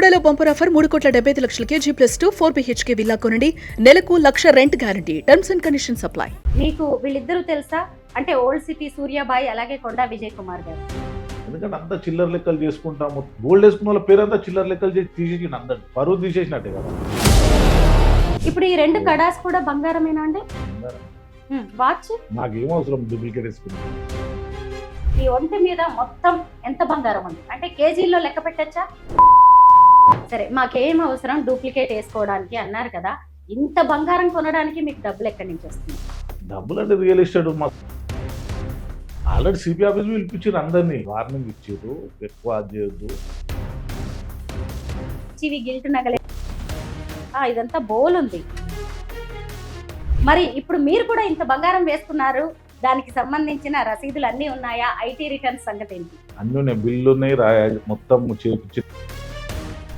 బెల్లంకొండలో bumper offer 3,75,00,000 G+2 4 BHK villa కొనండి. నెలకు 1,00,000 rent guarantee. Terms and conditions apply. మీకు వీళ్ళిద్దరూ తెలుసా? అంటే ఓల్డ్ సిటీ సూర్యాబాయి అలాగే కొండా విజయ్ కుమార్ గారు. ఎందుకంటే అంత చిల్లర లెక్కలు చేసుకుంటాము. గోల్డ్ వేసుకున్న వాళ్ళ పేరంతా చిల్లర లెక్కలు చేసి తీసేసి అందరు పరువు తీసేసినట్టే కదా. ఇప్పుడు ఈ రెండు కడాస్ కూడా బంగారమేనా అండి? వాచ్ నాకేం అవసరం డూప్లికేట్ వేసుకున్నాను. ఈ ఒంటి మీద మొత్తం ఎంత బంగారం ఉంది అంటే కేజీల్లో లెక్క పెట్టచ్చా? సరే, మాకేం అవసరం డూప్లికేట్ వేసుకోవడానికి అన్నారు కదా, ఇంత బంగారం కొనడానికి మీకు డబ్బులు ఎక్కడి నుంచి వస్తుంది? డబ్బులు అంటే real estate already CP office పిలిపించారు, అందరినీ వార్నింగ్ ఇచ్చారు, ఎక్కువ అది చేయొద్దు. ఇవి గిల్ట్ నగలే, ఇదంతా బోల్ ఉంది. మరి ఇప్పుడు మీరు కూడా ఇంత బంగారం వేసుకున్నారు, దానికి సంబంధించిన రసీదులు అన్నీ ఉన్నాయా? ఐటీ రిటర్న్స్ సంగతి ఏంటి? అన్నీ ఉన్నాయి, బిల్లు ఉన్నాయి, మొత్తం చేపించి.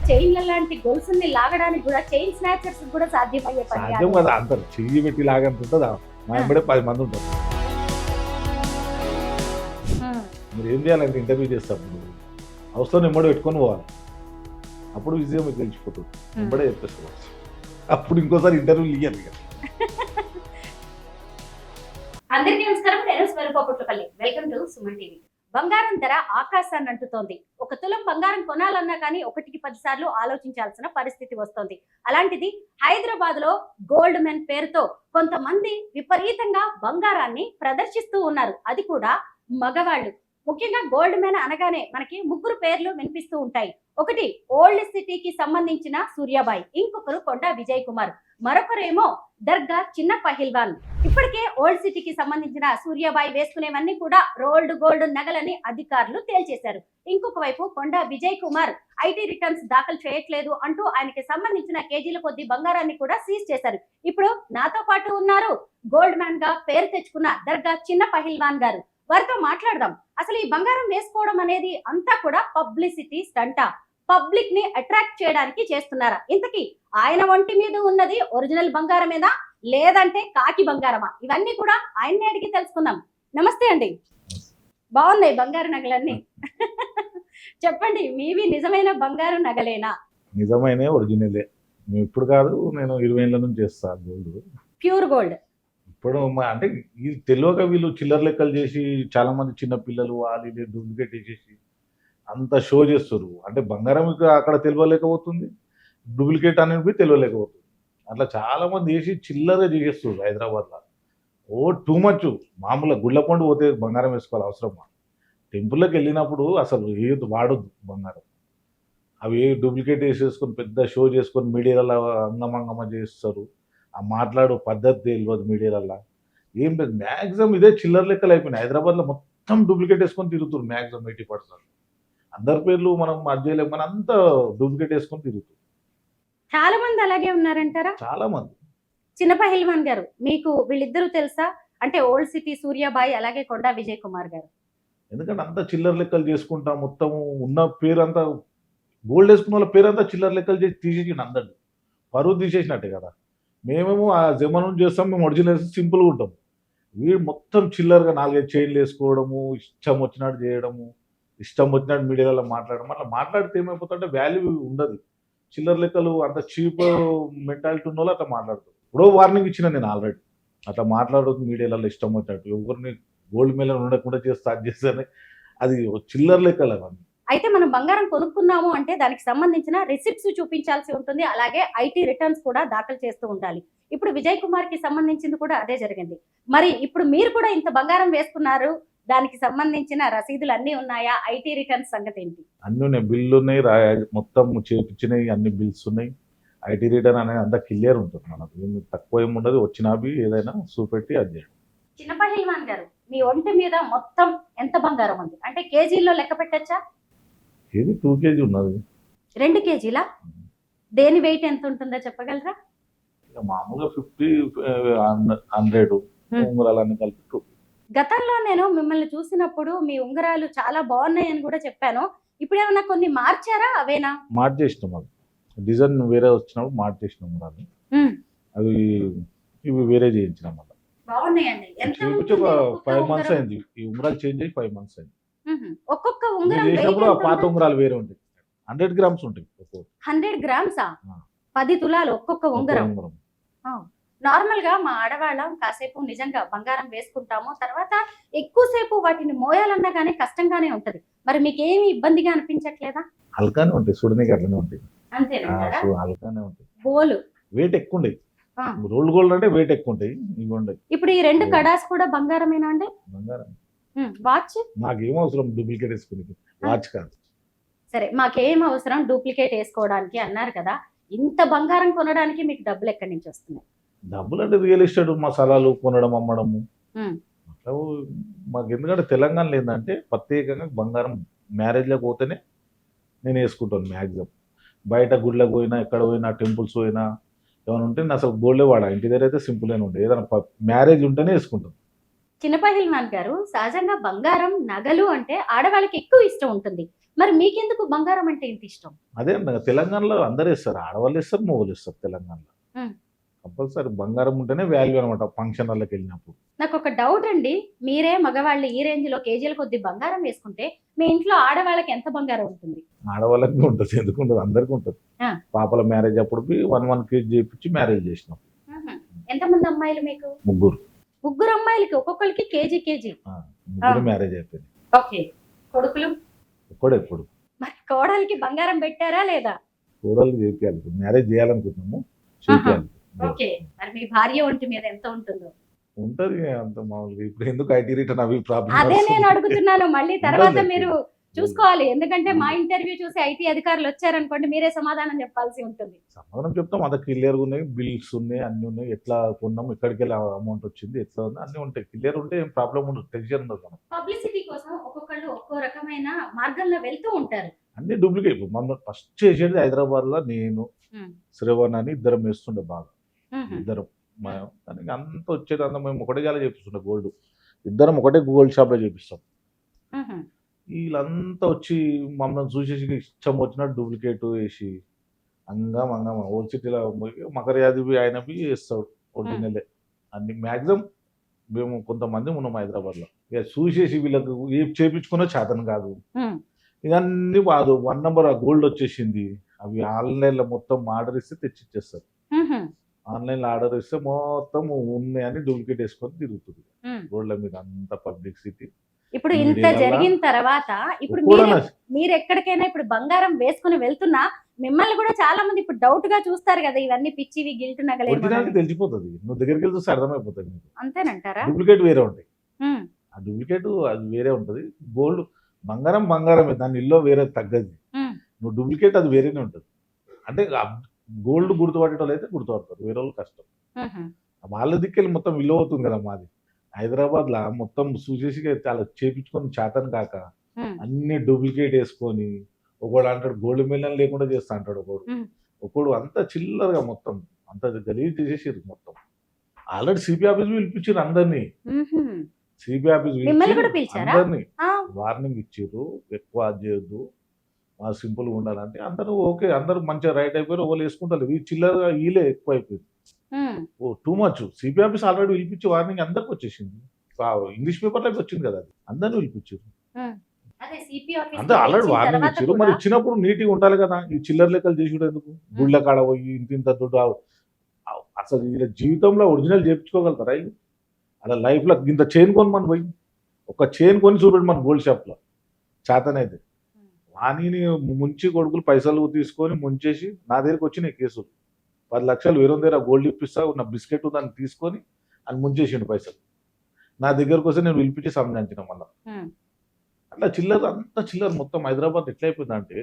చైన్ల లాంటి గొలుసుల్ని లాగడానికి కూడా చైన్ స్నాచర్స్ కూడా సాధ్యమయ్యే పని సాధ్యం కదా. అంటారు చెయ్యి పెట్టి లాగంత ఉంటుందా? మా ఎంబడే 10 మంది ఉంటారు. మీరు ఏం చేయాలంటే ఇంటర్వ్యూ చేస్తాము, అవసరం ఎంబడి పెట్టుకొని పోవాలి. అప్పుడు విజయం మీకు తెలిసిపోతుంది. ఎంబడే చెప్పేసుకోవచ్చు. అప్పుడు ఇంకోసారి ఇంటర్వ్యూ ఇయ్యాలి కదా. అందరికీ నమస్కారం, నేను Swaroopaputlapalli. Welcome to Suman TV. బంగారం ధర ఆకాశాన్ని అంటుతోంది. 1 తులం బంగారం కొనాలన్నా కానీ 1కి 10 సార్లు ఆలోచించాల్సిన పరిస్థితి వస్తోంది. అలాంటిది హైదరాబాద్ లో గోల్డ్ మెన్ పేరుతో కొంతమంది విపరీతంగా బంగారాన్ని ప్రదర్శిస్తూ ఉన్నారు. అది కూడా మగవాళ్ళు. ముఖ్యంగా గోల్డ్ మెన్ అనగానే మనకి 3 పేర్లు వినిపిస్తూ ఉంటాయి. ఒకటి ఓల్డ్ సిటీకి సంబంధించిన సూర్యాబాయి, ఇంకొకరు కొండా విజయ్ కుమార్, మరొకరేమో దర్గా చిన్న పహిల్వాన్. ఇప్పటికే ఓల్డ్ సిటీకి సంబంధించిన సూర్యాబాయి వేసుకునేవన్నీ కూడా రోల్డ్ గోల్డ్ నగలని అధికారులు తేల్చేశారు. ఇంకొక వైపు కొండా విజయ్ కుమార్ ఐటీ రిటర్న్స్ దాఖలు చేయట్లేదు అంటూ ఆయనకి సంబంధించిన కేజీల కొద్ది బంగారాన్ని కూడా సీజ్ చేశారు. ఇప్పుడు నాతో పాటు ఉన్నారు గోల్డ్ మ్యాన్ గా పేరు తెచ్చుకున్న దర్గా చిన్న పహిల్వాన్ గారు. వారితో మాట్లాడదాం. అసలు ఈ బంగారం వేసుకోవడం అనేది అంతా కూడా పబ్లిసిటీ స్టంటా, పబ్లిక్ ని అట్రాక్ట్ చేయడానికి చేస్తున్నారా? ఇంతకీ ఆయన ఒంటి మీద ఉన్నది ఒరిజినల్ బంగారమేనా లేదంటే కాకి బంగారమా? ఇవన్నీ కూడా ఆయన్ని అడిగి తెలుసుకుందాం. నమస్తే అండి. బాగున్నాయి బంగారు నగలన్నీ. చెప్పండి, మీవి నిజమైన బంగారు నగలేనా? నిజమైన ఒరిజినలే. ఇప్పుడు కాదు, నేను 20 ఏళ్ళ నుంచి చేస్తాను గోల్డ్, ప్యూర్ గోల్డ్. ఇప్పుడు అంటే వీళ్ళు తెలియక వీళ్ళు చిల్లర లెక్కలు చేసి చాలా మంది చిన్న పిల్లలు వాళ్ళు డూప్లికేట్ చేసేసి అంత షో చేస్తారు. అంటే బంగారం అక్కడ తెలియలేకపోతుంది, డూప్లికేట్ అనేది తెలియలేకపోతుంది. అట్లా చాలా మంది చేసి చిల్లరగా చేసేస్తారు హైదరాబాద్లో. Too much. మామూలుగా గుళ్ళ పండు పోతే బంగారం వేసుకోవాలి అవసరమా? టెంపుల్లోకి వెళ్ళినప్పుడు అసలు ఏది వాడొద్దు బంగారం. అవి డూప్లికేట్ వేసేసుకొని పెద్ద షో చేసుకొని మీడియాలో అంగమంగమ చేస్తారు. ఆ మాట్లాడు పద్ధతి తెలియదు మీడియాలలో. ఏం లేదు, మ్యాక్సిమం ఇదే చిల్లర లెక్కలు అయిపోయినాయి. హైదరాబాద్లో మొత్తం డూప్లికేట్ వేసుకొని తిరుగుతారు మ్యాక్సిమం 80%. అందరి పేర్లు మనం అధ్యయలేము, మన అంతా డూప్లికేట్ వేసుకొని తిరుగుతారు. చాలా మంది అలాగే ఉన్నారంటారా? చాలా మంది. చిన్న పహిల్వాన్ గారు, మీకు వీళ్ళిద్దరూ తెలుసా? అంటే ఓల్డ్ సిటీ సూర్యాబాయి అలాగే కొండా విజయ్ కుమార్ గారు. ఎందుకంటే అంత చిల్లర లెక్కలు చేసుకుంటా మొత్తం ఉన్న పేరంతా గోల్డ్ వేసుకున్న వాళ్ళ పేరంతా చిల్లర లెక్కలు చేసి తీసేసి అందరు పరువు తీసేసినట్టే కదా. మేమేమో ఆ జమానం చేస్తాం, మేము ఒరిజినల్ సింపుల్గా ఉంటాం. వీడు మొత్తం చిల్లరగా 4-5 చైన్లు వేసుకోవడము, ఇష్టం వచ్చినట్టు చేయడము, ఇష్టం వచ్చినట్టు మీడియాలో మాట్లాడడం. అట్లా మాట్లాడితే ఏమైపోతుంటే వాల్యూ ఉండదు. చిల్లర లెక్కలు అంత చీప్ మెంటాలిటీ ఉన్న వాళ్ళు అట్లా మాట్లాడుతారు. ఇప్పుడు వార్నింగ్ ఇచ్చిన నేను ఆల్రెడీ, అట్లా మాట్లాడదు మీడియాలలో ఇష్టం వచ్చినట్టు. ఎవరిని గోల్డ్ మీద ఉండకుండా చేసి స్టార్ట్ చేస్తే అది చిల్లర లెక్కలు అవన్నీ. అయితే మనం బంగారం కొనుక్కున్నాము అంటే దానికి సంబంధించిన రిసిప్ట్స్ చూపించాల్సి ఉంటుంది, అలాగే ఐటీ రిటర్న్స్ కూడా దాఖలు చేస్తూ ఉండాలి. ఇప్పుడు విజయ్ కుమార్ కి సంబంధించింది కూడా అదే జరిగింది. మరి ఇప్పుడు మీరు కూడా ఇంత బంగారం వేసుకున్నారు, దానికి సంబంధించిన రసీదులు అన్నీ ఉన్నాయా? ఐటీ రిటర్న్స్ సంగతి ఏంటి? అన్నీ ఉన్నాయి, బిల్లు ఉన్నాయి, మొత్తం చేపించినవి అన్ని బిల్స్ ఉన్నాయి. ఐటీ రిటర్న్ అనేది అంతా క్లియర్ ఉంటుంది. మనకు ఏమి తక్కువ ఏమి ఉండదు. వచ్చినవి ఏదైనా చూపెట్టి అది చేయడం. చిన్న పహిల్వాన్ గారు, మీ ఒంటి మీద మొత్తం ఎంత బంగారం ఉంది అంటే కేజీల్లో లెక్క పెట్టచ్చా? ఇది 2 kg ఉన్నది. 2 కేజీలా? దేని వెయిట్ ఎంత ఉంటుందో చెప్పగలరా? మామూలుగా 50, 100 ఉంగరాలన్నీ కలిపి 2. గతంలో నేను మిమ్మల్ని చూసినప్పుడు మీ ఉంగరాలు చాలా బాగున్నాయని కూడా చెప్పాను. ఇప్పుడు ఏమన్నా కొన్ని మార్చారా? అవేనా? మార్చేసినాం, అది డిజైన్ వేరే వచ్చినప్పుడు మార్చేసినాం ఉంగరాలు. అవి ఇవి వేరే చేయించినాం. మళ్ళీ బాగున్నాయండి. చూపించి ఒక 5 months అయింది. ఈ ఉంగరాలు చేంజ్ అయ్యి 5 months అయింది. ఒక్కొక్క ఉంగరం చేసినప్పుడు ఆ పాత ఉంగరాలు వేరే ఉంటాయి. 100 గ్రామ్స్ ఉంటాయి ఒక్కొక్కటి. 100 గ్రామ్సా? ఆ. 10 తులాలు ఒక్కొక్క ఒక్క ఉంగరం. ఉంగరం. నార్మల్ గా మా ఆడవాళ్ళం కాసేపు నిజంగా బంగారం వేసుకుంటాము, తర్వాత ఎక్కువసేపు వాటిని మోయాలన్నా కానీ కష్టంగానే ఉంటది. మరి మీకు ఏమి ఇబ్బందిగా అనిపించట్లేదా? హల్కానే ఉంటాయి, చూడడానికి అట్లనే ఉంటాయి. అంతేనంటారా? హల్కానే ఉంటాయి, బోలు. వెయిట్ ఎక్కువ ఉంటాయి. ఆ. రోల్డ్ గోల్డ్ అంటే వెయిట్ ఎక్కువ ఉంటాయి, ఇవి ఉండయి. ఇప్పుడు ఈ 2 కడాస్ కూడా బంగారమేనా అండి? బంగారం వాచ్ నాకేం అవసరం డూప్లికేట్ వేసుకుని, వాచ్ కాదు. సరే, మాకేం అవసరం డూప్లికేట్ వేసుకోవడానికి అన్నారు కదా, ఇంత బంగారం కొనడానికి మీకు డబ్బులు ఎక్కడి నుంచి వస్తున్నాయి? డబ్బులు అంటే రియల్ ఎస్టేట్ మసాలాలు కొనడం అమ్మడము ఉమ్. అట్లా మాకు. ఎందుకంటే తెలంగాణలో ఏంటంటే ప్రత్యేకంగా బంగారం మ్యారేజ్లోకి పోతేనే నేను వేసుకుంటాను మ్యాక్సిమం. బయట గుళ్ళకి పోయినా, ఎక్కడ పోయినా, టెంపుల్స్ పోయినా ఏమైనా ఉంటే నేను అసలు గోల్డే వాడా. ఇంటి దగ్గర అయితే సింపుల్గానే ఉంటాయి, ఏదైనా మ్యారేజ్ ఉంటేనే వేసుకుంటాను. చిన్న పహిల్వాన్ గారు, సహజంగా బంగారం నగలు అంటే ఆడవాళ్ళకి ఎక్కువ ఇష్టం ఉంటుంది, మరి మీకెందుకు బంగారం అంటే ఇంత ఇష్టం? అదే అన్న, తెలంగాణలో అందరూ వేస్తారు, ఆడవాళ్ళు వేస్తారు, మొగలు వేస్తారు. తెలంగాణలో కంపల్సరీ బంగారం ఉంటేనే వాల్యూ అనమాట ఫంక్షన్ వాళ్ళకి వెళ్ళినప్పుడు. నాకు ఒక డౌట్ అండి, మీరే మగవాళ్ళు ఈ రేంజ్ లో కేజీల కొద్ది బంగారం వేసుకుంటే మీ ఇంట్లో ఆడవాళ్ళకి ఎంత బంగారం ఉంటుంది? ఆడవాళ్ళకి ఉంటుంది, ఎందుకు ఉండదు, అందరికీ ఉంటుంది. ఆ. పాపల మ్యారేజ్ అప్పుడు 1 కేజీ చేయించి మ్యారేజ్ చేసినాం. ఎంతమంది అమ్మాయిలు మీకు? ముగ్గురు అమ్మాయిలకి ఒక్కొక్కరికి కేజీ. ముగ్గురు మ్యారేజ్ అయిపోయింది. ఓకే. కొడుకులు? ఒక్కడే కొడుకు. మరి కోడలికి బంగారం పెట్టారా లేదా? కోడలు చేయాలి, మ్యారేజ్ చేయాలనుకుంటున్నాము, చేయాలి. ఓకే. మరి మీ భార్య ఒంటి మీద ఎంత ఉంటుందో? ఉంటది అంత మామూలుగా. ఇప్పుడు ఎందుకు ఐటీ రిటర్న్ అవి ప్రాబ్లం? అదే నేను అడుగుతున్నాను. మళ్ళీ తర్వాత మీరు చూసుకోవాలి, ఎందుకంటే మా ఇంటర్వ్యూ చూసి ఐటీ అధికారులు వచ్చారనుకోండి, మీరే సమాధానం చెప్పాల్సి ఉంటుంది. సమాధానం చెప్తాం, అంత క్లియర్గా ఉన్నాయి, బిల్స్ ఉన్నాయి, అన్ని ఉన్నాయి, ఎట్లా కొన్నాం, ఎక్కడికి వెళ్ళి అమౌంట్ వచ్చింది, ఎట్లా ఉంది, అన్ని ఉంటాయి. క్లియర్ ఉంటే ఏం ప్రాబ్లం ఉండదు, టెన్షన్ ఉండదు. మనం పబ్లిసిటీ కోసం ఒక్కొక్కళ్ళు ఒక్కో రకమైన మార్గంలో వెళ్తూ ఉంటారు. అన్ని డూప్లికేట్. మనం ఫస్ట్ చేసేది హైదరాబాద్ లో నేను శ్రవణ్ అని ఇద్దరం వేస్తుండే బాగా. ఇద్దరం దానికి అంత వచ్చేది, అంత మేము ఒకటే గాలి చేపిస్తుండే గోల్డ్. ఇద్దరం ఒకటే గోల్డ్ షాప్ లో చేపిస్తాం. వీళ్ళంతా వచ్చి మమ్మల్ని చూసేసి ఇష్టం వచ్చినట్టు డూప్లికేట్ వేసి అంగం ఓల్డ్ సిటీలో మకర యాదవి ఆయనవి వేస్తాడు ఒరిజినలే అన్ని. మ్యాక్సిమం మేము కొంతమంది ఉన్నాం హైదరాబాద్లో, ఇక చూసేసి వీళ్ళకు ఏం చేయించుకున్నా చేతను కాదు. ఇవన్నీ కాదు, 1 నెంబర్ ఆ గోల్డ్ వచ్చేసింది. అవి ఆన్లైన్లో మొత్తం ఆర్డర్ ఇస్తే తెచ్చిచ్చేస్తారు. ఆన్లైన్లో ఆర్డర్ ఇస్తే మొత్తం ఉన్నాయని డూప్లికేట్ వేసుకొని తిరుగుతుంది రోడ్ల మీద అంత పబ్లిసిటీ. ఇప్పుడు ఇంత జరిగిన తర్వాత ఇప్పుడు మీరు ఎక్కడికైనా ఇప్పుడు బంగారం వేసుకుని వెళ్తున్నా మిమ్మల్ని కూడా చాలా మంది ఇప్పుడు డౌట్ గా చూస్తారు కదా, ఇవన్నీ పిచ్చివి గిల్ట్ నగలే తెలిసిపోతుంది. నువ్వు దగ్గరికి వెళ్తే చూస్తే అర్థమైపోతుంది. అంతేనంటారా? డూప్లికేట్ వేరే ఉంటాయి, ఆ డూప్లికేట్ అది వేరే ఉంటది. గోల్డ్ బంగారమే, దాని ఇల్లు వేరే తగ్గది. నువ్వు డూప్లికేట్ అది వేరేనే ఉంటుంది. అంటే గోల్డ్ గుర్తుపట్టేటోళ్ళు అయితే గుర్తుపడతారు, వేరే వాళ్ళు కష్టం. వాళ్ళ దిక్కెళ్ళి మొత్తం విలువ అవుతుంది కదా. మాది హైదరాబాద్ లా మొత్తం చూసేసి చాలా చేపించుకొని చేతను కాక అన్ని డూప్లికేట్ వేసుకొని, ఒకడు అంటాడు గోల్డ్ మిలియన్ లేకుండా చేస్తా అంటాడు, ఒకడు అంత చిల్లరగా మొత్తం అంత గలీజ్ చేసేసారు మొత్తం. ఆల్రెడీ సిపి ఆఫీస్ పిలిపించారు అందరినీ. సిపి ఆఫీస్ అందరినీ వార్నింగ్ ఇచ్చారు, ఎక్కువ అది చేయొద్దు, సింపుల్ గా ఉండాలంటే. అందరూ ఓకే, అందరూ మంచిగా రైట్ అయిపోయారు, వాళ్ళు వేసుకుంటారు. ఈ చిల్లరగా వీలే ఎక్కువ అయిపోయింది, oh too much. CP office already పిలిపించి వార్నింగ్ అందరికి వచ్చేసింది, ఇంగ్లీష్ పేపర్లోకి వచ్చింది కదా, అది అందరినీ పిలిపించారు. అంతే ఆల్రెడీ వార్నింగ్ ఇచ్చారు. మరి ఇచ్చినప్పుడు నీట్గా ఉండాలి కదా. ఈ చిల్లర లెక్కలు చేసి ఎందుకు? గుళ్ళ కాడ పోయి ఇంత దుడ్డు అసలు వీళ్ళ జీవితంలో ఒరిజినల్ చేయించుకోగలుగుతారా? అలా లైఫ్లో ఇంత చైన్ కొని మనం పోయి ఒక చైన్ కొని చూపెట్టి మన గోల్డ్ షాప్లో చేతనైతే వాణిని ముంచి కొడుకులు పైసలు తీసుకొని ముంచేసి నా దగ్గరికి వచ్చినాయి కేసులు. 10 లక్షలు వేరే దగ్గర గోల్డ్ ఇప్పిస్తా, నా బిస్కెట్ దాన్ని తీసుకొని అని ముంచేసిండు పైసలు. నా దగ్గరకు వస్తే నేను పిలిపించి సంబంధించిన మళ్ళీ. అట్లా చిల్లర, అంతా చిల్లర మొత్తం హైదరాబాద్ ఎట్లా అయిపోయింది అంటే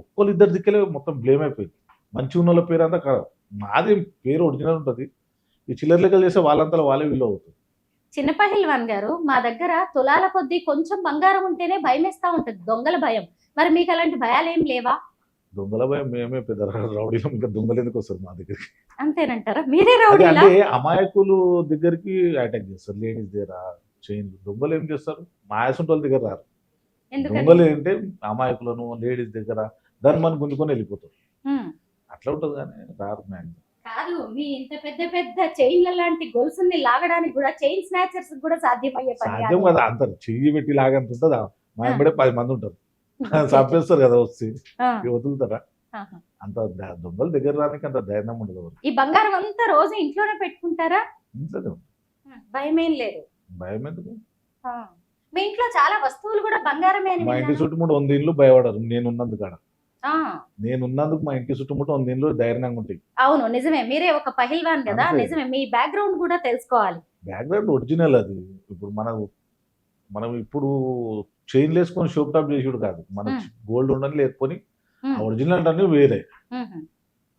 ఒక్కళ్ళు ఇద్దరు దిక్కలే మొత్తం బ్లేమ్ అయిపోయింది. మంచి ఉన్న వాళ్ళ పేరు అంతా కాదు, మాది పేరు ఒరిజినల్ ఉంటుంది. ఈ చిల్లర లెక్కలు చేస్తే వాళ్ళంతా వాళ్ళే విలువ అవుతుంది. చిన్న పహిల్వాన్ గారు, మా దగ్గర తులాల కొద్దీ కొంచెం బంగారం ఉంటేనే భయం వేస్తా ఉంటుంది, దొంగల భయం. మరి మీకు అలాంటి భయాలు ఏం లేవా? దొంగల భయం మేమే పెద్ద రౌడీలో, ఇంకా దొంగలు ఎందుకు వస్తారు మా దగ్గరికి? అంతేనంటారా? మీరే రౌడీ అంటే అమాయకులు దగ్గరికి అటాక్ చేస్తారు, లేడీస్ దగ్గర చైన్లు. దొంగలు ఏం చేస్తారు? మాయాసుంటి వాళ్ళ దగ్గర రారు. దొంగలు ఏంటంటే అమాయకులను లేడీస్ దగ్గర దాన్ని మనం గుంజుకొని వెళ్ళిపోతారు, అట్లా ఉంటుంది. కానీ రారు మ్యాక్సిమం. కాదు, మీ ఇంత పెద్ద పెద్ద చైన్ల లాంటి గొలుసుల్ని లాగడానికి కూడా చైన్ స్నాచర్స్ కూడా సాధ్యం కదా. అంత చెయ్యి పెట్టి లాగంత ఉంటుంది. మా వెంబడే 10 మంది ఉంటారు, చంపేస్తారు కదా వచ్చి ఆ, ఇక వదులుతారా? ఆహా. అంత దొంగలు దగ్గర రానికి అంత ధైర్యం ఉండదు ఎవరికి. ఈ బంగారం అంతా రోజు ఇంట్లోనే పెట్టుకుంటారా? ఇంట్లోనే ఉంది. భయం ఏం లేదు. భయం ఎందుకు? ఆ. మీ ఇంట్లో చాలా వస్తువులు కూడా బంగారమే అని మా ఇంటి విన్నాను. చుట్టుముట్టు 100 ఇళ్ళు భయపడరు నేనున్నందుకు కాడ. ఆ, నేనున్నందుకు మా ఇంటి చుట్టుముట్టు 100 ఇళ్ళు ధైర్యంగా ఉంటాయి. అవును నిజమే, మీరే ఒక పహిల్వాన్ కదా. అంతే. నిజమే, మీ బ్యాక్గ్రౌండ్ కూడా తెలుసుకోవాలి. బ్యాక్గ్రౌండ్ ఒరిజినల్ అది. ఇప్పుడు మనం ఇప్పుడు చైన్ వేసుకొని షోప్ టాప్ చేసుడు కాదు. మన మ్మ్. గోల్డ్ ఉండని లేకపోని ఉమ్, ఒరిజినల్ అంటే వేరే. ఉమ్.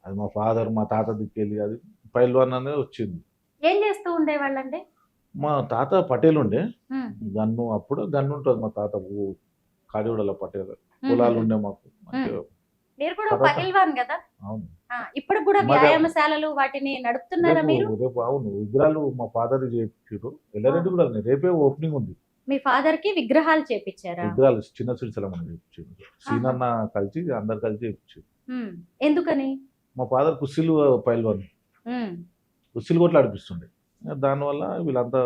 అది మా ఫాదర్ మా తాత దిక్కెళ్ళి అది పైల్వాన్ అనేది వచ్చింది. ఏం చేస్తూ ఉండేవాళ్ళండి? మా తాత పటేల్ ఉండే ఉమ్, గన్ను. అప్పుడు గన్ను ఉంటుంది మా తాత కాడిగూడలో పటేల్. ఉమ్. పొలాలు ఉండే మాకు మంచిగా. మీరు కూడా తర్వాత- పహిల్వాన్ కదా. అవును. ఇప్పుడు కూడా మరి- వ్యాయామశాలలు వాటిని నడుపుతున్నారా మీరు? రేపు అవును విగ్రహాలు మా ఫాదర్ చేయించారు. ఎల్లారెడ్డి కూడా ఉంది. రేపే ఓపెనింగ్ ఉంది. మీ ఫాదర్ కి విగ్రహాలు చేపించారా? విగ్రహాలు చిన్న సిరిసిల్ల మనం చేయించారు. సీనన్న కలిసి అందరు కలిసి చేయించారు. ఉమ్, ఎందుకని? మా ఫాదర్ కుస్సీలు పైల్వాన్. ఉమ్, కుస్సీలు కొట్లు ఆడిపిస్తుండే. దానివల్ల వీళ్ళంతా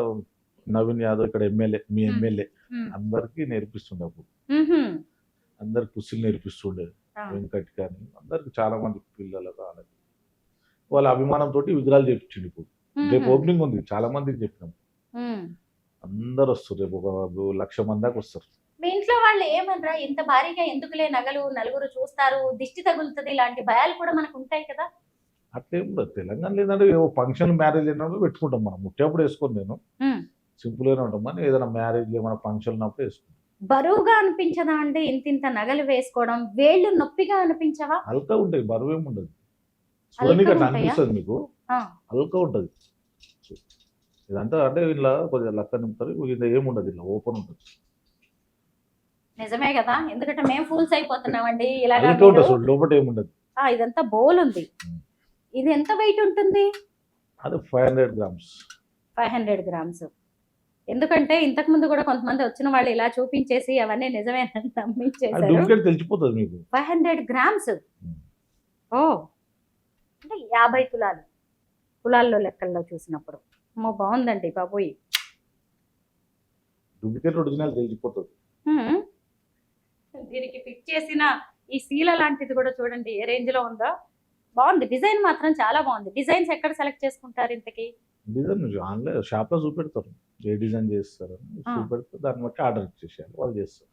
నవీన్ యాదవ్ ఇక్కడ ఎమ్మెల్యే మీ ఎమ్మెల్యే ఉమ్, అందరికి నేర్పిస్తుండే. అప్పుడు ఉహుం. అందరికి కుస్సీలు నేర్పిస్తుండే. ఆ, వెంకట్ కానీ అందరికి చాలా మంది పిల్లలకు వాళ్ళకి వాళ్ళ అభిమానంతో విగ్రహాలు చేయించిండు. ఇప్పుడు రేపు ఉహుం. ఓపెనింగ్ ఉంది. చాలా మందికి చెప్పినాం. ఉమ్. అందరు వస్తారు. రేపు ఒక 1,00,000 మంది దాకా వస్తారు. మీ ఇంట్లో వాళ్ళు ఏమనరా? ఇంత భారీగా ఎందుకులే నగలు, నలుగురు చూస్తారు, దిష్టి తగులుతుంది, ఇలాంటి భయాలు కూడా మనకు ఉంటాయి కదా. అట్లేం ఉండదు. తెలంగాణ లేదంటే ఏవో ఫంక్షన్ మ్యారేజ్ అయినప్పుడు పెట్టుకుంటాం. మనం ముట్టేప్పుడు వేసుకోను. నేను ఉమ్. సింపుల్గానే ఉంటాం. కానీ ఏదైనా మ్యారేజ్ ఏమైనా ఫంక్షన్ ఉన్నప్పుడు వేసుకుంటాం. బరువుగా అనిపించదా అండి ఇంత నగలు వేసుకోవడం? వేళ్ళు నొప్పిగా అనిపించవా? హల్కా ఉంటాయి. బరువు ఏమి ఉండదు. చూడడానికి అట్లా ఉంటాయా? అనిపిస్తుంది మీకు. ఆ, హల్కా ఉంటుంది. ఇదంతా అంటే ఇలా కొద్దిగా లక్క నింపుతారు. ఇది ఏముండదు. ఇలా ఓపెన్ ఉంటుంది. నిజమే కదా, ఎందుకంటే మేము ఫూల్స్ అయిపోతున్నామండి ఇలాగా. హల్కా ఉంటుంది. మీరు- అసలు లోపల ఏముండదు. ఇదంతా బోల్ ఉంది. ఉమ్. ఇది ఎంత వెయిట్ ఉంటుంది? అది 500 grams. 500 గ్రామ్స్. ఎందుకంటే ఇంతకు ముందు కూడా కొంతమంది వచ్చిన వాళ్ళు ఇలా చూపించేసి అవన్నీ నిజమేనని అది నమ్మించేశారు. డూప్లికేట్ తెలిసిపోతుంది మీకు. 500 గ్రామ్స్. ఉమ్. ఓ, అంటే 50 తులాలు. తులాల్లో లెక్కల్లో చూసినప్పుడు అమ్మో బాగుందండి బాబోయ్. డూప్లికేట్ ఒరిజినల్ తెలిసిపోతుంది. హ్మ్. దీనికి ఫిట్ చేసిన ఈ శీల లాంటిది కూడా చూడండి ఏ రేంజ్ లో ఉందో. బాగుంది, డిజైన్ మాత్రం చాలా బాగుంది. డిజైన్స్ ఎక్కడ సెలెక్ట్ చేసుకుంటారు ఇంతకి? డిజైన్ ఆన్లైన్ షాప్లో చూపెడతారు. ఏ డిజైన్ చేస్తారు ఆ. చూపెడితే దాన్ని బట్టి ఆర్డర్ ఇచ్చేసేయాలి. వాళ్ళు చేస్తారు.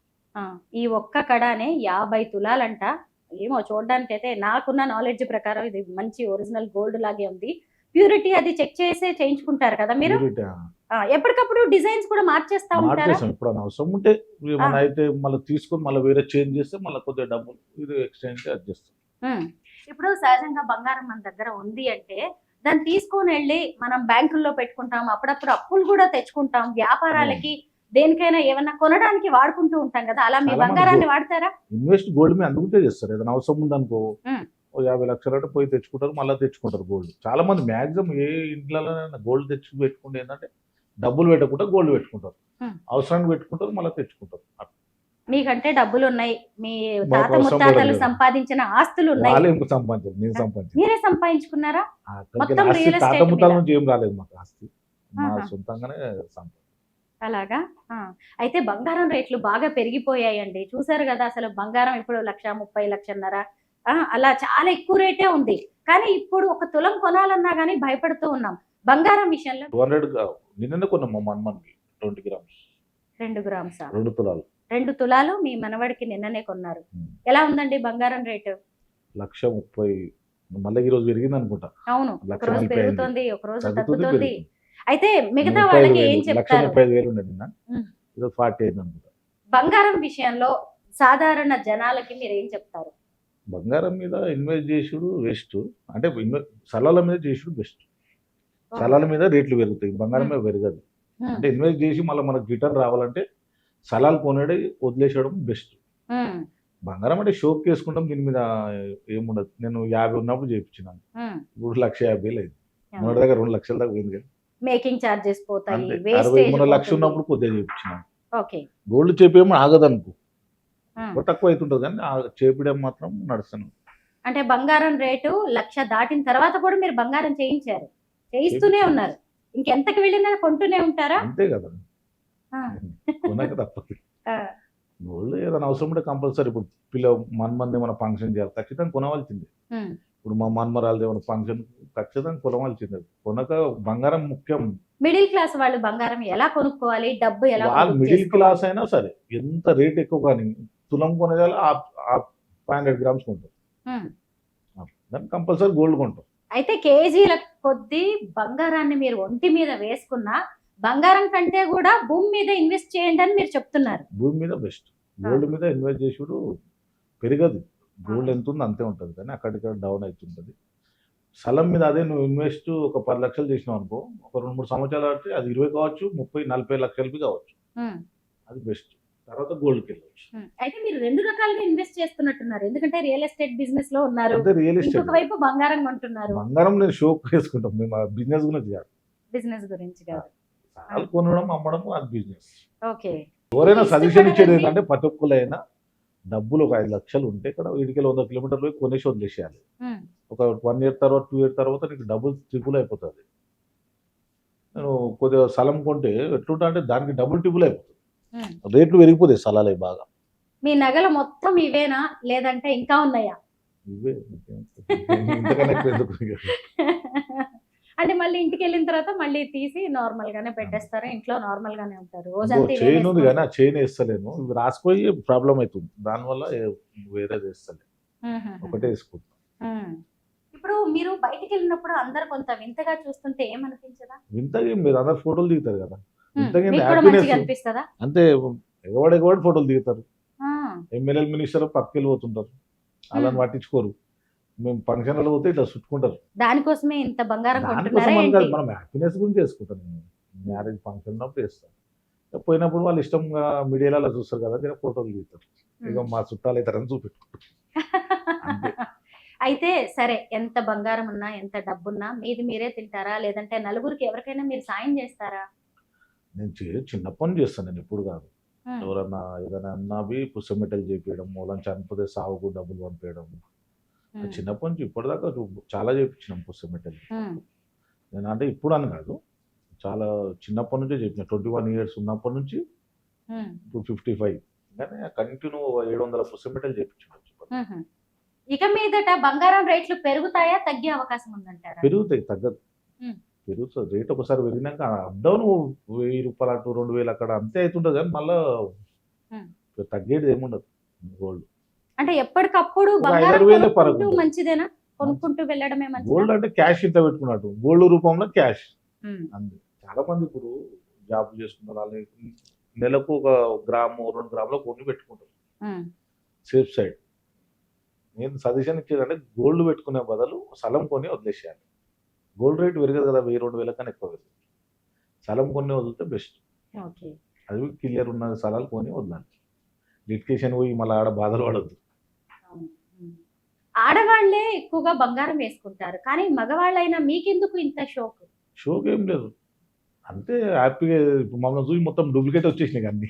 ఈ ఒక్క కడానే 50 తులాలంట. ఏమో చూడడానికి అయితే నాకున్న నాలెడ్జ్ ప్రకారం ఇది మంచి ఒరిజినల్ గోల్డ్ లాగే ఉంది. ప్యూరిటీ అది చెక్ చేసే చేయించుకుంటారు కదా మీరు? Purity, ఎప్పటికప్పుడు డిజైన్స్ కూడా మార్చేస్తా ఉంటారా? మార్చేసాం. ఇప్పుడు అవసరం ఉంటే మన అయితే మళ్ళీ తీసుకొని మళ్ళీ వేరే చేంజ్ చేస్తే మళ్ళీ కొద్దిగా డబ్బులు ఇది ఎక్స్చేంజ్ అది చేస్తాం. ఉమ్. ఇప్పుడు సహజంగా బంగారం మన దగ్గర ఉంది అంటే దాన్ని తీసుకొని వెళ్ళి మనం బ్యాంకుల్లో పెట్టుకుంటాం, అప్పుడప్పుడు అప్పులు కూడా తెచ్చుకుంటాం, వ్యాపారాలకి దేనికైనా ఏమన్నా కొనడానికి వాడుకుంటూ ఉంటాం కదా. అలా మీ చాలా మంది బంగారాన్ని వాడతారా? ఇన్వెస్ట్ గోల్డ్ మీద అందుకుంటే చేస్తారు. ఏదైనా అవసరం ఉందనుకో ఉమ్. ఓ 50 లక్షలు అంటే పోయి తెచ్చుకుంటారు. మళ్ళీ తెచ్చుకుంటారు గోల్డ్. చాలా మంది మాక్సిమం ఏ ఇంట్లో గోల్డ్ తెచ్చి పెట్టుకుంటే ఏంటంటే డబ్బులు పెట్టకుండా గోల్డ్ పెట్టుకుంటారు. ఉమ్. అవసరానికి పెట్టుకుంటారు మళ్ళీ తెచ్చుకుంటారు. మీకంటే డబ్బులు ఉన్నాయి, మీ మాకు తాత అవసరం ముత్తాతలు కూడా లేదు. సంపాదించిన ఆస్తులు ఉన్నాయి. వాళ్ళే ఇంకా సంపాదించారు. నేను సంపాదించాను. మీరే సంపాదించుకున్నారా? అక్కడికి మొత్తం ఆస్తి real estate తాత ముత్తాల మీద. నుంచి ఏం రాలేదు మాకు ఆస్తి. మా ఆహా. సొంతంగానే సంపాదించాం. అలాగా. అయితే బంగారం రేట్లు బాగా పెరిగిపోయాయండి. చూసారు కదా, అసలు బంగారం ఇప్పుడు 1,30,000, 1,50,000 అలా చాలా ఎక్కువ రేటే ఉంది. కానీ ఇప్పుడు ఒక తులం కొనాలన్నా కానీ భయపడుతూ ఉన్నాం. బంగారం విషయంలో 200 నిన్ననే కొన్నాం మా మన్మన్కి 20 grams 2 గ్రామ్సా? 2 తులాలు. 2 తులాలు మీ మనవడికి నిన్ననే కొన్నారు. ఉమ్. ఎలా ఉందండి బంగారం రేటు? 1,30,000 మళ్ళీ ఈ రోజు పెరిగింది అనుకుంటా. అవును, ఒక రోజు 1,40,000 పెరుగుతుంది, ఒక రోజు తగ్గుతుంది తగ్గుతుంది. పెరుగుతుంది. అయితే మిగతా వాళ్ళకి ఏం చెప్తారు? 1,35,000 ఉండేది నిన్న. ఉమ్. ఈరోజు 40 అనుకుంటా. బంగారం విషయంలో సాధారణ జనాలకి మీరు ఏం చెప్తారు? బంగారం మీద ఇన్వెస్ట్ చేసుడు వేస్ట్. అంటే స్థలాల మీద చేసుడు బెస్ట్. స్థలాల మీద రేట్లు పెరుగుతాయి. బంగారం మీద పెరగదు. అంటే ఇన్వెస్ట్ చేసి మళ్ళీ మనకు రిటర్న్ రావాలంటే స్థలాలు కొనేది వదిలేసేయడం బెస్ట్. ఉమ్, బంగారం అంటే షోక్ వేసుకుంటాం. దీని మీద ఏముండదు. నేను 50 ఉన్నప్పుడు చేయించినాను. ఉమ్. ఇప్పుడు 1,50,000 అయింది. మన దగ్గర 2 లక్షల దాకా పోయింది కదా. మేకింగ్ చార్జెస్ పోతాయి, అంటే వేస్టేజ్ 63 లక్షలు పోతుంది. ఉన్నప్పుడు కొద్దిగా చేయించినాను. ఓకే. గోల్డ్ చేపేమో ఆగదనుకో. ఉమ్. తక్కువ అవుతుంటుంది కానీ చేపడం మాత్రం నడుస్తాను. అంటే బంగారం రేటు 1,00,000 దాటిన తర్వాత కూడా మీరు బంగారం చేయించారు, చేయిస్తూనే చేయించాను. ఉన్నారు. ఇంకెంతకు వెళ్ళినా కొంటూనే ఉంటారా? అంతే కదా. ఆ, కొనక తప్పదు. ఆ. గోల్డ్ ఏదైనా అవసరం ఉంటే కంపల్సరీ ఇప్పుడు మంది ఏమైనా ఫంక్షన్ చేయాలి ఖచ్చితంగా కొనవలసిందే. ఉమ్, ఇప్పుడు మా మన్మరాలది ఏమైనా ఫంక్షన్ ఖచ్చితంగా కొనవలసిందే. కొనక బంగారం ముఖ్యం. మిడిల్ క్లాస్ వాళ్ళు బంగారం ఎలా కొనుక్కోవాలి, డబ్బు ఎలా వాళ్ళు పొదుపు మిడిల్ చేసుకోవాలి? క్లాస్ అయినా సరే ఎంత రేట్ ఎక్కువ కానీ తులం కొనేదాలు 500 గ్రామ్స్ కొంటాం. ఉమ్. దాన్ని కంపల్సరీ గోల్డ్ కొంటాం. అయితే కేజీల కొద్దీ బంగారాన్ని మీరు ఒంటి మీద వేసుకున్నా బంగారం కంటే కూడా భూమి మీద ఇన్వెస్ట్ చేయండి అని మీరు చెప్తున్నారు. భూమి మీద బెస్ట్. గోల్డ్ మీద ఇన్వెస్ట్ చేసుడు పెరగదు. గోల్డ్ ఎంత ఉందో అంతే ఉంటుంది కానీ అక్కడిక్కడ డౌన్ అవుతుంటుంది. స్థలం మీద అదే నువ్వు ఇన్వెస్ట్ ఒక 10 లక్షలు చేసినావు అనుకో, ఒక 2-3 సంవత్సరాలు అంటే అది 20 కావచ్చు, 30-40 లక్షలకి కావచ్చు. ఉమ్, అది బెస్ట్. తర్వాత గోల్డ్కి వెళ్ళవచ్చు. అయితే మీరు 2 రకాలుగా ఇన్వెస్ట్ చేస్తున్నట్టున్నారు. ఎందుకంటే రియల్ ఎస్టేట్ బిజినెస్ లో ఉన్నారు, అదే రియల్ ఎస్టేట్. ఇంకొక వైపు బంగారం కొంటున్నారు. బంగారం నేను షోక్ వేసుకుంటాం. మేము బిజినెస్ గురించి కాదు. బిజినెస్ గురించి కాదు. స్థలాలు కొనడం అమ్మడం అది బిజినెస్. ఓకే. ఎవరైనా సజెషన్ ఇచ్చేది ఇష్టపడరండి. ఏంటంటే ప్రతి ఒక్కరైనా డబ్బులు ఒక 5 లక్షలు ఉంటే ఇక్కడ వీటికి 100 కిలోమీటర్లు పోయి కొనేసి వదిలేసేయాలి. ఉమ్, ఒక 1 ఇయర్ తర్వాత 2 ఇయర్ తర్వాత నీకు డబుల్ ట్రిపుల్ అయిపోతుంది. నేను కొద్దిగా స్థలం కొంటే ఎట్లుంటా అంటే దానికి డబుల్ ట్రిపుల్ అయిపోతుంది. ఉమ్. రేట్లు పెరిగిపోతాయి స్థలాలే బాగా. మీ నగలు మొత్తం ఇవేనా లేదంటే ఇంకా ఉన్నాయా? ఇవే ఇంతకన్నా ఎక్కువ ఎందుకు? అంటే మళ్ళీ ఇంటికి వెళ్ళిన తర్వాత మళ్ళీ తీసి నార్మల్ గానే పెట్టేస్తారా? ఇంట్లో నార్మల్ గానే ఉంటారు ఇంకో రోజంతా ఇవే చైన్ ఉంది కానీ వేసుకుంటారు? ఆ చైన్ వేస్తలేను. ఇవి రాసిపోయి ప్రాబ్లం అవుతుంది. దానివల్ల వేరేది వేస్తలేదు. ఉహుహు. ఒకటే వేసుకుంటాను. ఉమ్. ఇప్పుడు మీరు బయటికి వెళ్ళినప్పుడు అందరు కొంత వింతగా చూస్తుంటే ఏమనిపించదా? వింతగా మీరు అందరు ఫోటోలు దిగుతారు కదా. ఉమ్, వింతగా మీకు కూడా హ్యాపీనెస్ మంచిగా అనిపిస్తుందా? అంతే. ఎగవాడు ఫోటోలు దిగుతారు. ఆ, ఎమ్మెల్యేలు మినిస్టర్ పక్కకి వెళ్ళిపోతుంటారు. వాళ్ళని పట్టించుకోరు. మేము ఫంక్షన్లో పోతే ఇట్లా చుట్టుకుంటారు. దానికోసమే ఇంత బంగారం దానికోసం కొంటున్నారా అని ఏంటి? కాదు, మనం హ్యాపీనెస్ గురించి చేసుకుంటాం. మ్యారేజ్ ఫంక్షన్ ఉన్నప్పుడు చేస్తాం. పోయినప్పుడు వాళ్ళు ఇష్టంగా మీడియాలో అలా చూస్తారు కదా, జర ఫోటోలు దిగుతారు. ఇక మా చుట్టాలు అవుతారని చూపెట్టుకుంటారు. అంతే. అయితే సరే, ఎంత బంగారం ఉన్నా ఎంత డబ్బున్నా మీది మీరే తింటారా లేదంటే నలుగురికి ఎవరికైనా మీరు సాయం చేస్తారా? నేను చిన్నప్పటి నుంచి చేస్తాను. నేను ఎప్పుడు కాదు. ఉమ్, ఎవరన్నా ఏదైనా అన్నవి పుస్తమెట్టలు చేపించడం, మూలం చనిపోతే సాగుకు డబ్బులు పంపించడం. ఉమ్, చిన్నప్పటి నుంచి ఇప్పటిదాకా చాలా చేయించినాం పుస్తమెట్టలు. ఉమ్, నేను అంటే ఇప్పుడు అని కాదు, చాలా చిన్నప్పటి నుంచే చెప్పిన. 21 ఇయర్స్ ఉన్నప్పటి నుంచి ఉమ్, ఇప్పుడు 55. కానీ కంటిన్యూ 700 పుస్తమెట్టలు చేయించుకోవచ్చు. ఉహు. ఇక మీదట బంగారం రేట్లు పెరుగుతాయా తగ్గే అవకాశం ఉందంటారా? పెరుగుతాయి, తగ్గదు. ఉమ్. పెరుగుతుంది. రేట్ ఒకసారి పెరిగినాక అప్ డౌన్ 1000 రూపాయలు అటు 2000 అక్కడ అంతే అవుతుంటుంది కానీ మళ్ళీ ఉమ్. తగ్గేది ఏముండదు. గోల్డ్ అంటే ఎప్పటికప్పుడు ఒక బంగారం 5,000 కొనుక్కుంటూ పరగదు. మంచిదేనా? కొనుక్కుంటూ వెళ్ళడమే మంచిదా? గోల్డ్ అంటే క్యాష్ ఇంత పెట్టుకున్నట్టు, గోల్డ్ రూపంలో క్యాష్ ఉమ్, అంతే. చాలా మంది ఇప్పుడు జాబ్ చేసుకున్నారు. వాళ్ళు నెలకు 1 గ్రాము 2 గ్రాములో కొన్ని పెట్టుకుంటారు ఉమ్, సేఫ్ సైడ్. నేను సజెషన్ ఇచ్చేదంటే గోల్డ్ పెట్టుకునే బదులు స్థలం కొని వదిలేసేయాలి. గోల్డ్ రేట్ పెరగదు కదా, 1000-2000 కన్నా ఎక్కువ పెరుగుతుంది. స్థలం కొన్ని వదిలితే బెస్ట్. ఓకే. అది క్లియర్ ఉన్న స్థలాలు కొని వదలాలి. లిటికేషన్ పోయి మళ్ళీ ఆడ బాధలు పడద్దు. అవును. ఉమ్. ఆడవాళ్లే ఎక్కువగా బంగారం వేసుకుంటారు కానీ మగవాళ్ళైనా మీకెందుకు ఇంత షోక్? షోక్ ఏం లేదు, అంతే హ్యాపీగా. ఇప్పుడు మమ్మల్ని చూసి మొత్తం డూప్లికేట్ వచ్చేసినాయి అన్ని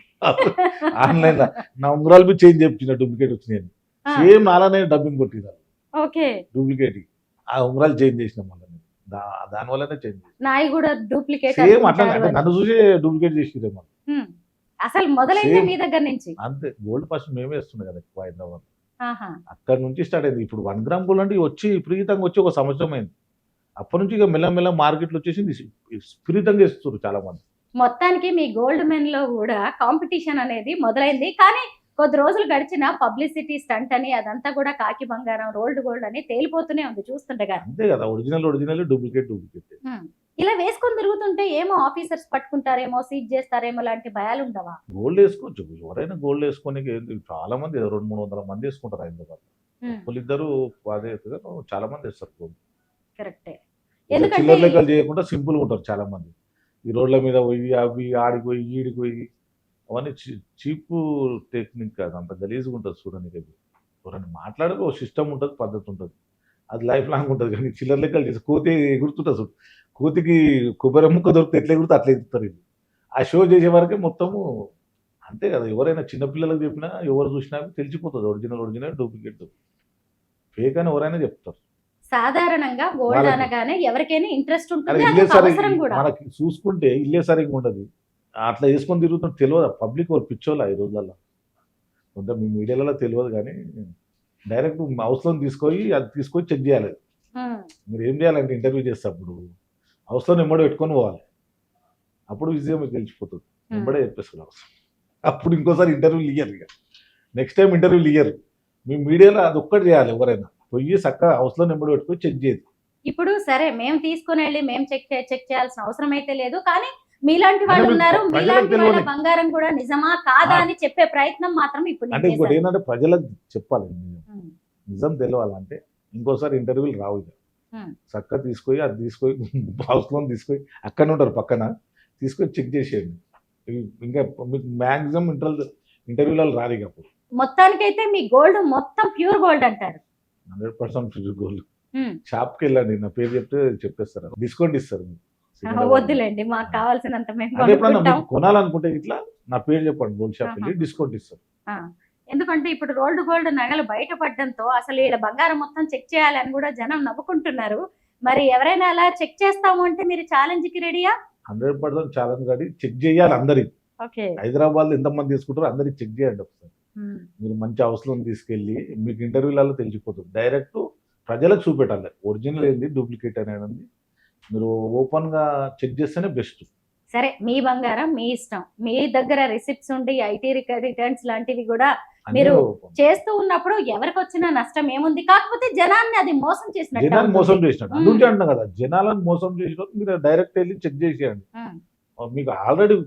ఆన్లైన్లో. నా ఉంగరాలు బి చేంజ్ చేయించిన డూప్లికేట్ వచ్చినాయి. సేమ్ అలానే డబ్బింగ్ కొట్టినారు ఓకే. డూప్లికేట్. ఆ ఉంగరాలు చేంజ్ చేసినాం మళ్ళీ. దానివల్లనే చేంజ్ చేసినాం. నాయి కూడా డూప్లికేట్ సేమ్ అట్లా అంటే నన్ను చూసి డూప్లికేట్ చేసిరే మళ్ళీ. అసలు మొదలైంది Same. మీ దగ్గర నుంచి? అంతే. గోల్డ్ ఫస్ట్ మేమే ఇస్తున్నాం కదా ఎక్కువ హైదరాబాద్. ఆహా. అక్కడ నుంచి స్టార్ట్ అయింది. ఇప్పుడు 1 గ్రామ్ గోల్డ్ అంటే వచ్చి విపరీతంగా వచ్చి 1 సంవత్సరం అయింది. అప్పటి నుంచి ఇక మెల్ల మార్కెట్లో వచ్చేసి విపరీతంగా ఇస్తారు చాలా మంది. మొత్తానికి మీ గోల్డ్ మెన్ లో కూడా కాంపిటీషన్ అనేది మొదలైంది కానీ కొద్ది రోజులు గడిచిన పబ్లిసిటీ స్టంట్ అని అదంతా కూడా కాకి బంగారం రోల్డ్ గోల్డ్ అని తేలిపోతూనే ఉంది చూస్తుండగా. అంతే కదా, ఒరిజినల్ డూప్లికేట్. ఇలా వేసుకొని తిరుగుతుంటే ఏమో ఆఫీసర్స్ పట్టుకుంటారేమో సీజ్ చేస్తారేమో లాంటి భయాలు ఉండవా? గోల్డ్ వేసుకోవచ్చు. ఎవరైనా గోల్డ్ వేసుకొని చాలా మంది 200-300 మంది వేసుకుంటారు హైదరాబాద్. ఒకళ్ళిద్దరు అదే చాలా మంది వేస్తారు గోల్డ్. కరెక్టే. చిల్లర ఎందుకంటే లెక్కలు చేయకుండా సింపుల్ గా ఉంటారు చాలా మంది. ఈ రోడ్ల మీద పోయి అవి ఆడికి పోయి ఈడికి పోయి అవన్నీ చీప్ టెక్నిక్ కాదు, అంత గలీజ్గా ఉంటుంది చూడడానికి. ఎవరైనా మాట్లాడక ఒక సిస్టమ్ ఉంటుంది, పద్ధతి ఉంటుంది, అది లైఫ్ లాంగ్ ఉంటుంది. కానీ చిల్లర లెక్కలు చేసి కోతి ఎగురుతుంటుంది చూడు, కోతికి కొబ్బరి ముక్క దొరికితే ఎట్లా ఎగురుతుంది అట్లా ఎగురుతారు. ఇది ఆ షో చేసే వరకే మొత్తము అంతే కదా. ఎవరైనా చిన్నపిల్లలకు చెప్పినా ఎవరు చూసినా తెలిసిపోతుంది ఒరిజినల్ డూప్లికేట్ ఫేక్ అని ఎవరైనా చెప్తారు. సాధారణంగా గోల్డ్ వాళ్ళకి. అనగానే ఎవరికైనా ఇంట్రెస్ట్ కానీ ఉంటుంది, ఇల్లే అదొక సరిగ్గా అవసరం కూడా. మనకి చూసుకుంటే ఇల్లే సరిగ్గా ఉండదు. అట్లా వేసుకొని తిరుగుతుంటే తెలియదు పబ్లిక్ వాళ్ళు పిచ్చోళ్ళ ఈ రోజులలో. కొంత మీ మీడియాలలో తెలియదు కానీ డైరెక్ట్ హౌస్లో తీసుకొని చెక్ చేయాలి. ఉమ్, మీరు ఏం చేయాలంటే ఇంటర్వ్యూ చేసేటప్పుడు హౌస్లో నెంబడి పెట్టుకొని పోవాలి. అప్పుడు ఈజీగా మీకు తెలిసిపోతుంది. నెంబడే చెప్పేసుకోవాలి అవసరం. అప్పుడు ఇంకోసారి ఇంటర్వ్యూలు ఇయ్యరు. ఇక నెక్స్ట్ టైం ఇంటర్వ్యూలు ఇయ్యరు. మీ మీడియాలో అది ఒక్కటి చేయాలి. ఎవరైనా పోయి చక్కగా హౌస్లో నెంబడి పెట్టుకొని చెక్ చేయదు. ఇప్పుడు సరే మేము తీసుకుని వెళ్ళి మేము చెక్ చేయాల్సిన అవసరం అయితే లేదు, కానీ మీలాంటి వాళ్ళు అంటే ఉన్నారు, ప్రజలకు మీలాంటి వాళ్ళ తెలియని- బంగారం కూడా నిజమా కాదా అని చెప్పే ప్రయత్నం మాత్రం ఇప్పుడు నేను అంటే ఇంకోటి చేశాను. ఏంటంటే ప్రజలకు చెప్పాలి నిజం. ఉమ్, నిజం తెలియాలంటే ఇంకోసారి ఇంటర్వ్యూలు రావు. ఇక ఉమ్, చక్కగా అది తీసుకొని హౌస్లో తీసుకొని అక్కడనే ఉంటారు పక్కన, తీసుకొని చెక్ చేసేయండి. ఇంకా మీకు మ్యాక్సిమం ఇంటర్వ్యూలలో రాదు. ఇక అప్పుడు మొత్తానికైతే మీ గోల్డ్ మొత్తం ప్యూర్ గోల్డ్ అంటారు. 100% ఫ్యూచర్ గోల్డ్. ఉమ్, షాప్కి వెళ్ళండి, నా పేరు చెప్తే చెప్పేస్తారు, డిస్కౌంట్ ఇస్తారు మీకు. వద్దులేండి, మాకు కావాల్సినంత మేము అదే ఎప్పుడన్నా కొనుక్కుంటాం. మీకు కొనాలనుకుంటే ఇట్లా నా పేరు చెప్పండి, గోల్డ్ షాప్ వెళ్ళి డిస్కౌంట్ ఇస్తారు. ఆ, ఎందుకంటే ఇప్పుడు గోల్డ్ నగలు బయటపడడంతో అసలు వీళ్ళ బంగారం మొత్తం చెక్ చేయాలని కూడా జనం నవ్వుకుంటున్నారు. మరి ఎవరైనా అలా చెక్ చేస్తాము అంటే మీరు ఛాలెంజ్ కి రెడీయా? 100% ఛాలెంజ్ కాడి చెక్ చేయాలి అందరికి. ఓకే. హైదరాబాద్లో ఎంతమంది తీసుకుంటారో అందరికి చెక్ చేయండి ఒకసారి. మీరు మంచి హౌస్లో తీసుకెళ్ళి మీకు ఇంటర్వ్యూలలో తెలిసిపోతుంది. డైరెక్ట్ ప్రజలకు చూపెట్టాలి ఒరిజినల్ ఏంది డూప్లికేట్ అనేది. మీరు ఓపెన్గా చెక్ చేస్తేనే బెస్ట్. సరే, మీ బంగారం మీ ఇష్టం. మీ దగ్గర రిసిప్ట్స్ ఉండి ఐటీ రిటర్న్స్ లాంటివి కూడా మీరు చేస్తూ ఉన్నప్పుడు ఎవరికి వచ్చిన నష్టం ఏముంది? కాకపోతే జనాన్ని అది మోసం చేసినట్టు జనాన్ని మోసం అవుతుంది. చేసినట్టు అందుకే అంటున్నా కదా, జనాలను మోసం చేసినట్టు మీరు డైరెక్ట్ వెళ్ళి చెక్ చేసేయండి. మీకు ఆల్రెడీ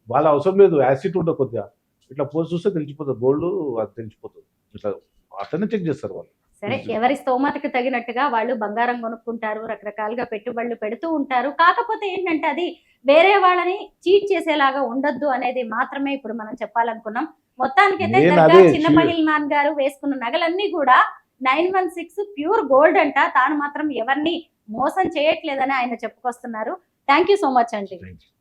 వాళ్ళ అవసరం లేదు, యాసిడ్ ఉంటుంది కొద్దిగా, ఇట్లా పోసి చూస్తే తెలిసిపోతుంది గోల్డ్, అది తెలిసిపోతుంది. ఇట్లా అట్లనే చెక్ చేస్తారు వాళ్ళు. సరే, ఎవరి స్తోమతకు తగినట్టుగా వాళ్ళు బంగారం కొనుక్కుంటారు, రకరకాలుగా పెట్టుబడులు పెడుతూ ఉంటారు. కాకపోతే ఏంటంటే అది వేరే వాళ్ళని చీట్ చేసేలాగా ఉండొద్దు అనేది మాత్రమే ఇప్పుడు మనం చెప్పాలనుకున్నాం. మొత్తానికైతే నేను దర్గా అదే చిన్న మహిళమాన్ గారు వేసుకున్న నగలన్నీ కూడా 916 ప్యూర్ గోల్డ్ అంట. తాను మాత్రం ఎవరిని మోసం చేయట్లేదని ఆయన చెప్పుకొస్తున్నారు. థ్యాంక్ యూ సో మచ్ అండి. Thank you.